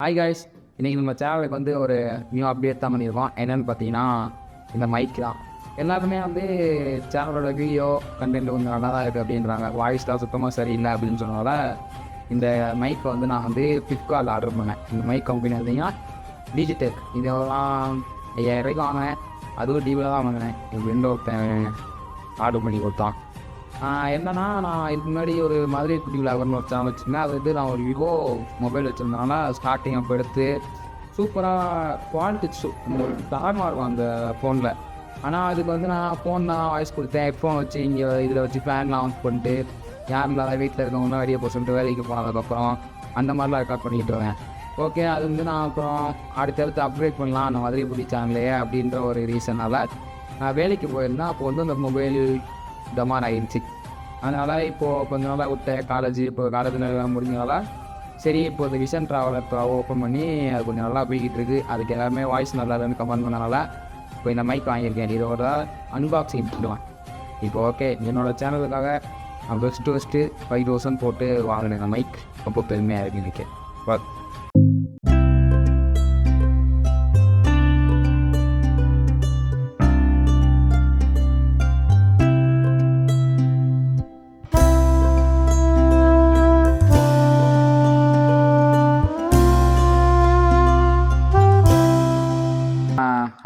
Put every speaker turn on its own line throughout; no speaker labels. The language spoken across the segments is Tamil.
ஹாய் காய்ஸ், இன்றைக்கி நம்ம சேனலுக்கு வந்து ஒரு நியூ அப்டேட் தான் பண்ணியிருக்கோம். என்னென்னு பார்த்தீங்கன்னா, இந்த மைக் தான். எல்லாருமே வந்து சேனலோட வீடியோ கண்டென்ட் கொஞ்சம் நல்லா தான் இருக்குது அப்படின்றாங்க. வாய்ஸ்லாம் சுத்தமாக சரியில்லை அப்படின்னு சொன்னதால இந்த மைக்கை வந்து நான் வந்து ஃப்ளிப்கார்ட்டில் ஆர்டர் பண்ணேன். இந்த மைக் கம்பெனி பார்த்தீங்கன்னா டிஜிடெக். இதெல்லாம் 5000 வாங்கினேன். அதுவும் டிவியில் தான் வாங்கினேன். என் ஃப்ரெண்டு ஒருத்தன் ஆர்டர் பண்ணி கொடுத்தான். என்னன்னா, நான் இதுக்கு முன்னாடி ஒரு மதுரை குட்டி விளாகர்னு ஒரு சேனல் வச்சுருந்தேன். அது வந்து நான் ஒரு விவோ மொபைல் வச்சுருந்தனால ஸ்டார்டிங் அப்போ எடுத்து சூப்பராக குவாலிட்டி ஒரு தாரமாக இருக்கும் அந்த ஃபோனில். ஆனால் அதுக்கு வந்து நான் ஃபோன் தான் வாய்ஸ் கொடுத்தேன். ஹெட்ஃபோன் வச்சு இங்கே இதில் வச்சு ஃபேன்லாம் ஆஃப் பண்ணிட்டு யாரும் இல்லாத வீட்டில் இருக்கவங்களாம் வெளியே போக சொல்லிட்டு வேலைக்கு போனதுக்கப்புறம் அந்த மாதிரிலாம் ரெக்கார்ட் பண்ணிக்கிட்டு வரேன். ஓகே, அது வந்து நான் அப்புறம் அடுத்தடுத்து அப்கிரேட் பண்ணலாம் அந்த மதுரை குட்டி சேனல்லையே அப்படின்ற ஒரு ரீசனால் நான் வேலைக்கு போயிருந்தேன். அப்போ வந்து அந்த மொபைல் டமார் ஆகிடுச்சு. அதனால் இப்போது கொஞ்ச நாளாக விட்டேன் காலேஜ். இப்போ காலேஜில் முடிஞ்சனால சரி, இப்போ இந்த விஷன் ட்ராவலர் ஓப்பன் பண்ணி அது கொஞ்சம் நல்லா போய்கிட்டு இருக்குது. அதுக்கு எல்லாமே வாய்ஸ் நல்லா இருந்து கமெண்ட் பண்ணனால இப்போ இந்த மைக் வாங்கியிருக்கேன். இதோட அன்பாக்சிங் பண்ணுவேன். இப்போ ஓகே, என்னோடய சேனலுக்காக நான் ஃபஸ்ட்டு 5000 போட்டு வாங்கினேன் இந்த மைக். ரொம்ப பெருமையாக இருக்குது எனக்கு.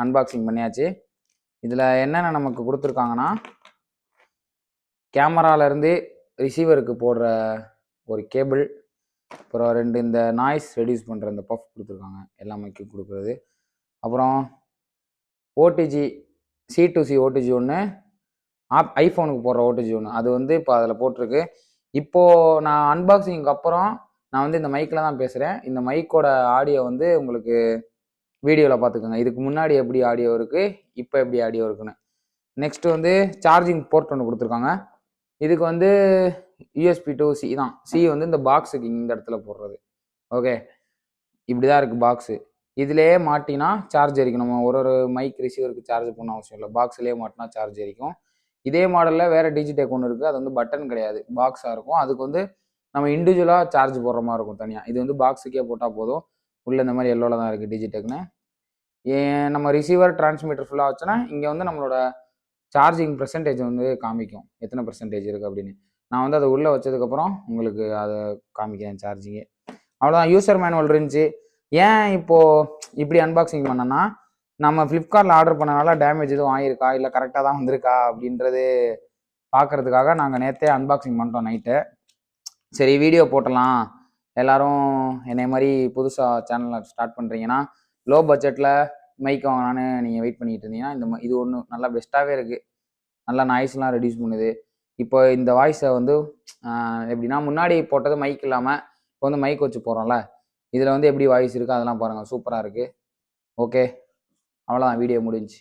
அன்பாக்சிங் பண்ணியாச்சு. இதில் என்னென்ன நமக்கு கொடுத்துருக்காங்கன்னா, கேமராலேருந்து ரிசீவருக்கு போடுற ஒரு கேபிள், அப்புறம் 2 இந்த நாய்ஸ் ரெடியூஸ் பண்ணுற இந்த பஃப் கொடுத்துருக்காங்க, எல்லா மைக்கும் கொடுக்குறது. அப்புறம் ஓடிஜி C2C ஓடிஜி ஒன்று, ஐஃபோனுக்கு போடுற ஓடிஜி ஒன்று, அது வந்து இப்போ அதில் போட்டிருக்கு. இப்போது நான் அன்பாக்சிங்க்கு அப்புறம் நான் வந்து இந்த மைக்கில் தான் பேசுகிறேன். இந்த மைக்கோட ஆடியோ வந்து உங்களுக்கு வீடியோவில் பார்த்துக்கோங்க. இதுக்கு முன்னாடி எப்படி ஆடியோ இருக்குது, இப்போ எப்படி ஆடியோ இருக்குன்னு. நெக்ஸ்ட் வந்து சார்ஜிங் போர்ட் ஒன்று கொடுத்துருக்காங்க. இதுக்கு வந்து USB to C தான். C வந்து இந்த பாக்ஸுக்கு இந்த இடத்துல போடுறது. ஓகே, இப்படி தான் இருக்குது பாக்ஸு. இதிலேயே மாட்டினா சார்ஜ் எரிக்கும். நம்ம ஒரு மைக் ரிசீவருக்கு சார்ஜ் பண்ண அவசியம் இல்லை. பாக்ஸ்லேயே மாட்டினா சார்ஜ் எரிக்கும். இதே மாடலில் வேறு டிஜிடெக் ஒன்று இருக்குது. அது வந்து பட்டன் கிடையாது, பாக்ஸாக இருக்கும். அதுக்கு வந்து நம்ம இண்டிவிஜுவலாக சார்ஜ் போடுற மாதிரி இருக்கும் தனியாக. இது வந்து பாக்ஸுக்கே போட்டால் போதும். உள்ளே இந்த மாதிரி எல்லோவில் தான் இருக்குது டிஜிடெக்னு. நம்ம ரிசீவர் டிரான்ஸ்மிட்டர் ஃபுல்லாக வச்சோன்னா இங்கே வந்து நம்மளோட சார்ஜிங் பெர்சன்டேஜ் வந்து காமிக்கும், எத்தனை பெர்சன்டேஜ் இருக்குது அப்படின்னு. நான் வந்து அதை உள்ளே வச்சதுக்கப்புறம் உங்களுக்கு அதை காமிக்கிறேன் சார்ஜிங்கு. அவ்வளோதான். யூசர் மேனுவல் இருந்துச்சு. ஏன் இப்போது இப்படி அன்பாக்சிங் பண்ணேன்னா, நம்ம ஃப்ளிப்கார்ட்டில் ஆர்டர் பண்ணனால டேமேஜ் எதுவும் ஆகிருக்கா, இல்லை கரெக்டாக தான் வந்திருக்கா அப்படின்றது பார்க்குறதுக்காக நாங்கள் நேற்றே அன்பாக்சிங் பண்ணிட்டோம் நைட்டு. சரி, வீடியோ போட்டலாம். எல்லோரும் என்னை மாதிரி புதுசாக சேனலில் ஸ்டார்ட் பண்ணுறீங்கன்னா, லோ பட்ஜெட்டில் மைக் வாங்கினான்னு நீங்கள் வெயிட் பண்ணிக்கிட்டு இருந்தீங்கன்னா இது ஒன்று நல்லா பெஸ்ட்டாகவே இருக்குது. நல்லா நாய்ஸ்லாம் ரெடியூஸ் பண்ணுது. இப்போ இந்த வாய்ஸை வந்து எப்படின்னா, முன்னாடி போட்டது மைக் இல்லாமல் இப்போ வந்து மைக் வச்சு போகிறோம்ல, இதில் வந்து எப்படி வாய்ஸ் இருக்குது அதெல்லாம் பாருங்கள், சூப்பராக இருக்குது. ஓகே, அவ்வளோதான், வீடியோ முடிஞ்சு.